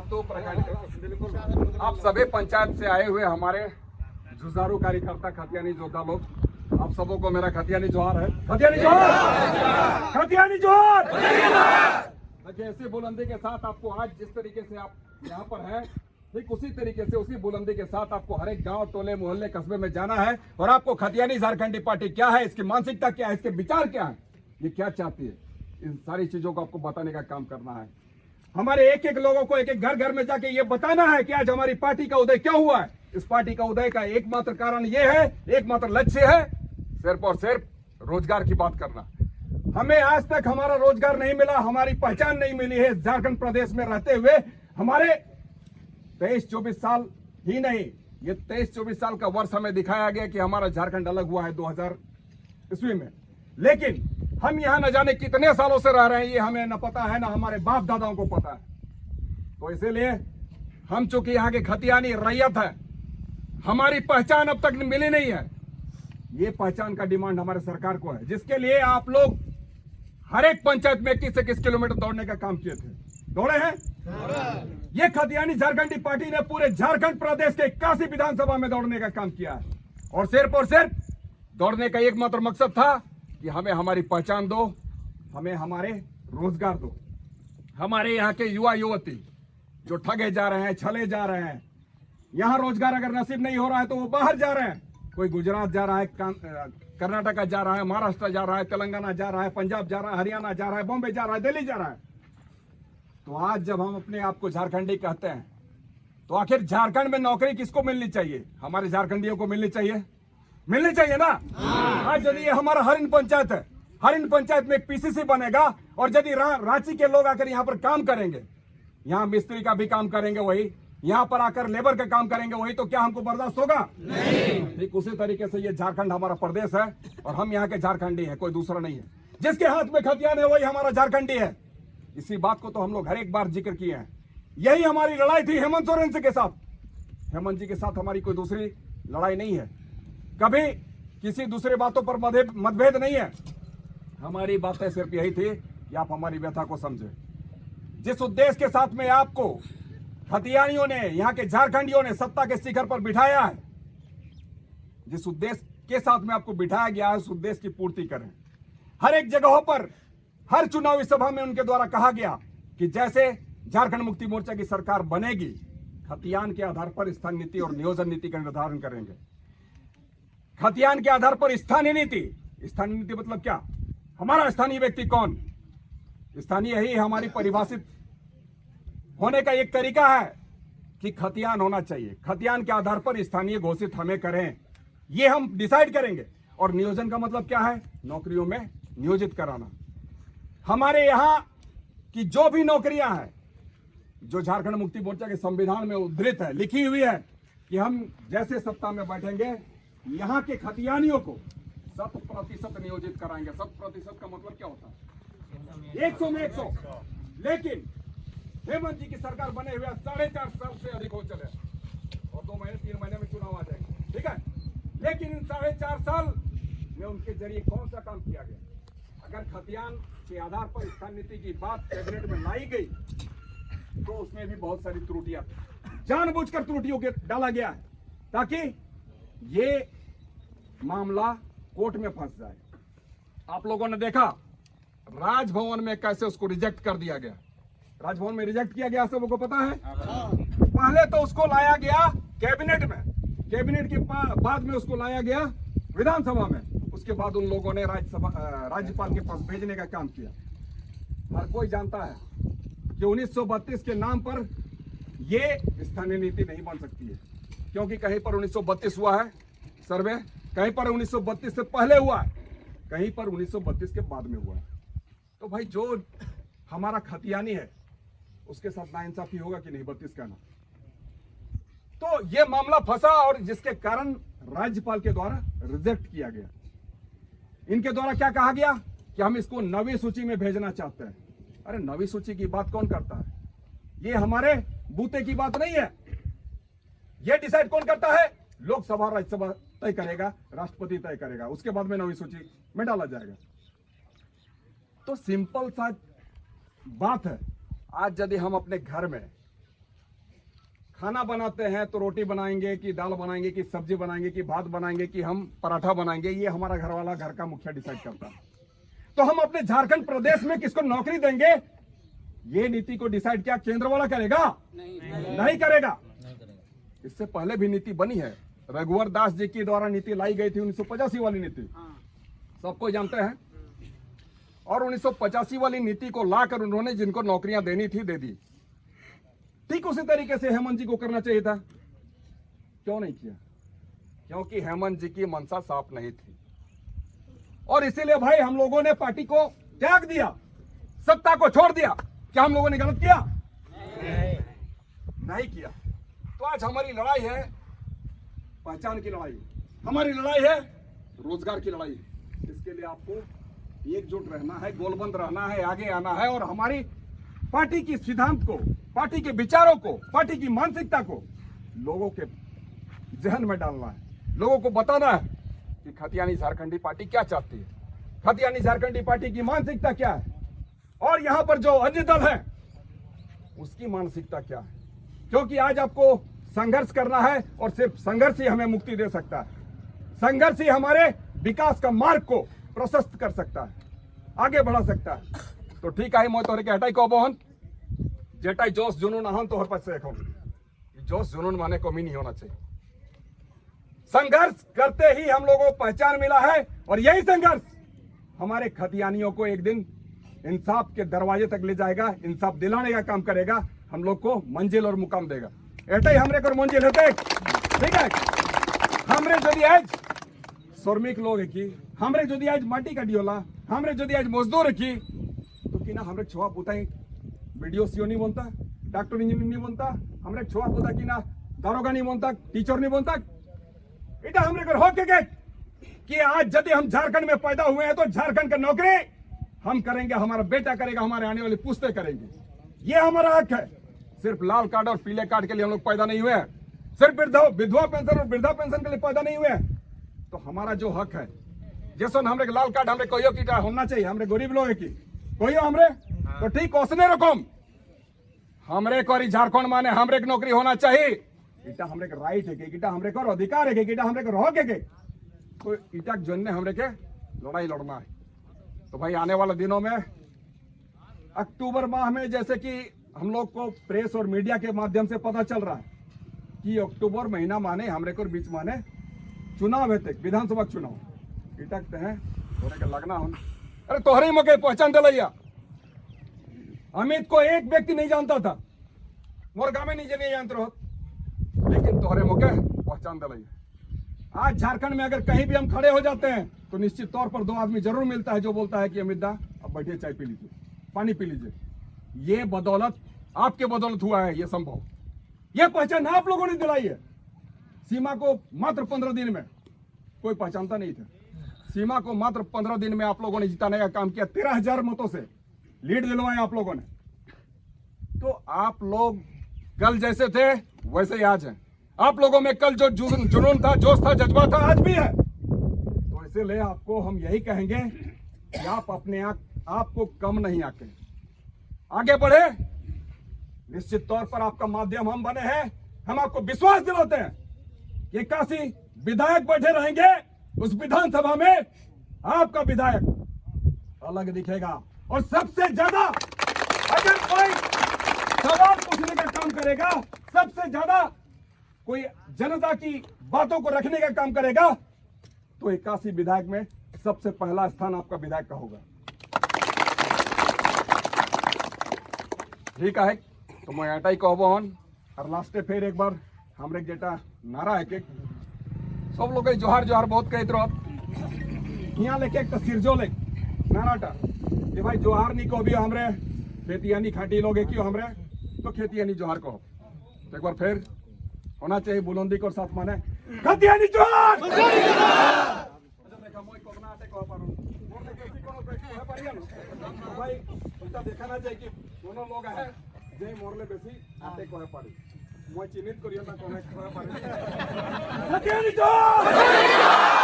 सातों प्रखंड आप सभी पंचायत से आए हुए हमारे जुझारू कार्यकर्ता खतियानी योद्धा लोग, आप सबों को मेरा खतियानी जोहार है। खतियानी जोहार, खतियानी जोहार। देखिए ऐसी बुलंदी के साथ आपको आज जिस तरीके से आप यहाँ पर हैं, ठीक उसी तरीके से उसी बुलंदी के साथ आपको हर एक गांव, टोले, मोहल्ले, कस्बे में जाना है और आपको खतियानी झारखंडी पार्टी क्या है, इसकी मानसिकता क्या है, इसके विचार क्या है, ये क्या चाहती है, इन सारी चीजों को आपको बताने का काम करना है। हमारे एक एक लोगों को एक एक घर घर में जाके ये बताना है कि आज हमारी पार्टी का उदय क्या हुआ है। इस पार्टी का उदय का एकमात्र कारण ये है, एकमात्र लक्ष्य है सिर्फ और सिर्फ रोजगार की बात करना। हमें आज तक हमारा रोजगार नहीं मिला, हमारी पहचान नहीं मिली है। झारखंड प्रदेश में रहते हुए हमारे 23-24 साल ही नहीं, ये 23-24 साल का वर्ष हमें दिखाया गया कि हमारा झारखंड अलग हुआ है 2000 ईस्वी में, लेकिन हम यहाँ न जाने कितने सालों से रह रहे हैं, ये हमें न पता है, न हमारे बाप दादाओं को पता है। तो इसीलिए हम चूंकि यहाँ के खतियानी रैयत है, हमारी पहचान अब तक मिली नहीं है। ये पहचान का डिमांड हमारे सरकार को है, जिसके लिए आप लोग हर एक पंचायत में 21 से 21 किलोमीटर दौड़ने का काम किए थे। दौड़े हैं? ये खतियानी झारखंडी पार्टी ने पूरे झारखंड प्रदेश के 81 विधानसभा में दौड़ने का काम किया है और सिर्फ दौड़ने का एकमात्र मकसद था कि हमें हमारी पहचान दो, हमें हमारे रोजगार दो। हमारे यहाँ के युवा युवती जो ठगे जा रहे हैं, छले जा रहे हैं, यहाँ रोजगार अगर नसीब नहीं हो रहा है तो वो बाहर जा रहे हैं। कोई गुजरात जा रहा है, कर्नाटका जा रहा है, महाराष्ट्र जा रहा है, तेलंगाना जा रहा है, पंजाब जा रहा है, हरियाणा जा रहा है, बॉम्बे जा रहा है, दिल्ली जा रहा है। तो आज जब हम अपने आप को झारखंडी कहते हैं तो आखिर झारखंड में नौकरी किसको मिलनी चाहिए? हमारे झारखंडियों को मिलनी चाहिए, मिलनी चाहिए ना। आज यदि ये हमारा हरिन पंचायत है, हरिन पंचायत में एक पीसीसी बनेगा और यदि रांची के लोग आकर यहाँ पर काम करेंगे, यहाँ मिस्त्री का भी काम करेंगे वही, यहाँ पर आकर लेबर का काम करेंगे वही, तो क्या हमको बर्दाश्त होगा? नहीं। ठीक उसी तरीके से ये झारखंड हमारा प्रदेश है और हम यहाँ के झारखंडी हैं, कोई दूसरा नहीं है। जिसके हाथ में खतियान है वही हमारा झारखंडी है। इसी बात को तो हम लोग हर एक बार जिक्र किए हैं। यही हमारी लड़ाई थी हेमंत सोरेन के साथ। हेमंत जी के साथ हमारी कोई दूसरी लड़ाई नहीं है, कभी किसी दूसरे बातों पर मतभेद नहीं है। हमारी बातें सिर्फ यही थी कि आप हमारी व्यथा को समझे। जिस उद्देश्य के साथ में आपको खतियानियों ने, यहाँ के झारखंडियों ने सत्ता के शिखर पर बिठाया है, जिस उद्देश्य के साथ में आपको बिठाया गया है, उस उद्देश्य की पूर्ति करें। हर एक जगहों पर, हर चुनावी सभा में उनके द्वारा कहा गया कि जैसे झारखंड मुक्ति मोर्चा की सरकार बनेगी, खतियान के आधार पर स्थानीय नीति और नियोजन नीति का निर्धारण करेंगे। खतियान के आधार पर स्थानीय नीति, स्थानीय नीति मतलब क्या? हमारा स्थानीय व्यक्ति कौन? स्थानीय ही हमारी परिभाषित होने का एक तरीका है कि खतियान होना चाहिए। खतियान के आधार पर स्थानीय घोषित हमें करें, ये हम डिसाइड करेंगे। और नियोजन का मतलब क्या है? नौकरियों में नियोजित कराना। हमारे यहाँ की जो भी नौकरियां हैं, जो झारखंड मुक्ति मोर्चा के संविधान में उद्धृत है, लिखी हुई है कि हम जैसे सत्ता में बैठेंगे यहाँ के खतियानियों को 100% नियोजित कराएंगे। 100% का मतलब क्या होता है? 100 में 100। लेकिन हेमंत जी की सरकार बने हुए 4.5 साल से अधिक हो चले और 2 महीने 3 महीने में चुनाव आ जाएंगे, ठीक है। लेकिन इन 4.5 साल में उनके जरिए कौन सा काम किया गया? अगर खतियान के आधार पर स्थानीय नीति की बात कैबिनेट में लाई गई तो उसमें भी बहुत सारी त्रुटियां, जानबूझकर त्रुटियों के डाला गया है ताकि ये मामला कोर्ट में फंस जाए। आप लोगों ने देखा राजभवन में कैसे उसको रिजेक्ट कर दिया गया। राजभवन में रिजेक्ट किया गया, सबको पता है। पहले तो उसको लाया गया कैबिनेट में, कैबिनेट के बाद में उसको लाया गया विधानसभा में, उसके बाद उन लोगों ने राज्यपाल के पास भेजने का काम किया। हर कोई जानता है कि 1932 के नाम पर ये स्थानीय नीति नहीं बन सकती है, क्योंकि कहीं पर 1932 हुआ है सर्वे, कहीं पर 1932 से पहले हुआ है, कहीं पर 1932 के बाद में हुआ है। तो भाई जो हमारा खतियानी है उसके साथ नाइंसाफी होगा कि नहीं? 32 का ना, तो ये मामला फंसा और जिसके कारण राज्यपाल के द्वारा रिजेक्ट किया गया। इनके द्वारा क्या कहा गया कि हम इसको 9वीं सूची में भेजना चाहते हैं। अरे 9वीं सूची की बात कौन करता है? ये हमारे बूते की बात नहीं है। ये डिसाइड कौन करता है? लोकसभा राज्यसभा तय करेगा, राष्ट्रपति तय करेगा, उसके बाद में 9वीं सूची में डाला जाएगा। तो सिंपल सा बात है। आज यदि हम अपने घर में खाना बनाते हैं तो रोटी बनाएंगे कि दाल बनाएंगे कि सब्जी बनाएंगे कि भात बनाएंगे कि हम पराठा बनाएंगे, ये हमारा घर वाला घर का मुखिया डिसाइड करता है। तो हम अपने झारखंड प्रदेश में किसको नौकरी देंगे, ये नीति को डिसाइड क्या केंद्र वाला करेगा? नहीं करेगा। इससे पहले भी नीति बनी है, रघुवर दास जी के द्वारा नीति लाई गई थी 1985 वाली नीति, सबको जानते हैं। और 1985 वाली नीति को लाकर उन्होंने जिनको नौकरियां देनी थी दे दी। ठीक उसी तरीके से हेमंत जी को करना चाहिए था, क्यों नहीं किया? क्योंकि हेमंत जी की मंशा साफ नहीं थी और इसीलिए भाई हम लोगों ने पार्टी को त्याग दिया, सत्ता को छोड़ दिया। क्या हम लोगों ने गलत किया? नहीं किया। तो आज हमारी लड़ाई है पहचान की लड़ाई, हमारी लड़ाई है रोजगार की लड़ाई। इसके लिए आपको एकजुट रहना है, गोलबंद रहना है, आगे आना है और हमारी पार्टी की सिद्धांत को, पार्टी के विचारों को, पार्टी की मानसिकता को लोगों के जहन में डालना है, लोगों को बताना है कि खतियानी झारखंडी पार्टी क्या चाहती है, खतियानी झारखंडी पार्टी की मानसिकता क्या है और यहाँ पर जो अन्य दल है उसकी मानसिकता क्या है। क्योंकि आज आपको संघर्ष करना है और सिर्फ संघर्ष ही हमें मुक्ति दे सकता है, संघर्ष ही हमारे विकास का मार्ग को प्रशस्त कर सकता है, आगे बढ़ा सकता है। तो ठीक है, मैं तोहरे के हटाई को बहन जेटाई जोश जुनून आहन तोहर पास से देखो, जोश जुनून माने कमी नहीं होना चाहिए। संघर्ष करते ही हम लोगों को पहचान मिला है और यही संघर्ष हमारे खतियानियों को एक दिन इंसाफ के दरवाजे तक ले जाएगा, इंसाफ दिलाने का काम करेगा, हम लोग को मंजिल और मुकाम देगा। एटाई हमरे को मंजिल हेते, ठीक है। हमरे यदि आज श्रमिक लोग की, हमरे यदि आज माटी काटियोला, हमरे यदि आज मजदूर की, तो कि ना हमरे छुआ पुताई वीडियो सीओ नहीं बनता, डॉक्टर इंजीनियर नहीं बनता, हमरे छुआ पुता की ना दारोगा नहीं बनता, टीचर नहीं बनता। इटा हमरे को हो के कि आज यदि हम झारखंड में पैदा हुए हैं तो झारखंड का नौकरी हम करेंगे, हमारा बेटा करेगा, हमारे आने वाली पुश्तें करेंगे। ये हमारा हक है। सिर्फ लाल कार्ड और पीले कार्ड के लिए हम लोग पैदा नहीं हुए हैं, सिर्फ विधवा पेंशन और वृद्धा पेंशन के लिए पैदा नहीं हुए हैं। तो हमारा जो हक है, जैसे हमरे लाल कार्ड हमरे कोई की होना चाहिए, हमरे गरीब लोग की कोई हमरे तो ठीक ओसने रकम हमरे को झारखंड माने हमरे नौकरी होना चाहिए। इटा हमरे के राइट है कि इटा हमरे को अधिकार है कि इटा हमरे को रह के तो इटा जनने हमरे के लड़ाई लड़ना है। तो भाई आने वाले दिनों में अक्टूबर माह में जैसे कि हम लोग को प्रेस और मीडिया के माध्यम से पता चल रहा है कि अक्टूबर महीना माने हमरे को बीच माने चुनाव है, विधानसभा चुनाव इटकते हैं तोरे के लगना हो। अरे तोहरे मौके पहचान दिलैया, अमित को एक व्यक्ति नहीं जानता था, मोर गाँव में नहीं जानते रहो, लेकिन तोहरे मौके पहचान दिलैया। आज झारखंड में अगर कहीं भी हम खड़े हो जाते हैं तो निश्चित तौर पर दो आदमी जरूर मिलता है जो बोलता है कि अमित दा अब बैठिए, चाय पी लीजिए, पानी पी लीजिए। ये बदौलत आपके बदौलत हुआ है, ये संभव, ये पहचान आप लोगों ने दिलाई है। सीमा को मात्र 15 दिन में कोई पहचानता नहीं था, सीमा को मात्र 15 दिन में आप लोगों ने जिताने का काम किया, 13,000 मतों से लीड दिलवाए आप लोगों ने। तो आप लोग कल जैसे थे वैसे ही आज हैं। आप लोगों में कल जो जुनून था, जोश था, जज्बा था, आज भी है। तो इसीलिए आपको हम यही कहेंगे कि आप अपने आपको कम नहीं आके आगे बढ़े। निश्चित तौर पर आपका माध्यम हम बने हैं, हम आपको विश्वास दिलाते हैं कि 81 विधायक बैठे रहेंगे, उस विधानसभा में आपका विधायक अलग दिखेगा। और सबसे ज्यादा अगर कोई सवाल पूछने का काम करेगा, सबसे ज्यादा कोई जनता की बातों को रखने का काम करेगा, तो 81 विधायक में सबसे पहला स्थान आपका विधायक का होगा। ठीक है, तो मैं एटाई कहबन और लास्टे फिर एक बार हमरे जेटा नारा है कि सब लोग जोहार जोहार बहुत कहते रहो, यहाँ लेके एक सिरजो ले नाराटा ये भाई जोहार नहीं कहो भी हमरे खेतियानी खाटी लोग क्यों हमरे तो खेतियानी जोहार कहो। तो एक बार फिर होना चाहिए बुलंदी को साथ माने खतियानी जोहार। भाई देखाना चाहिए कि दोनों लोग है जे मोरले बेसी आते कहे पारी मैं चिन्हित करियो ना कोने कहे पारी खतियानी जोहार।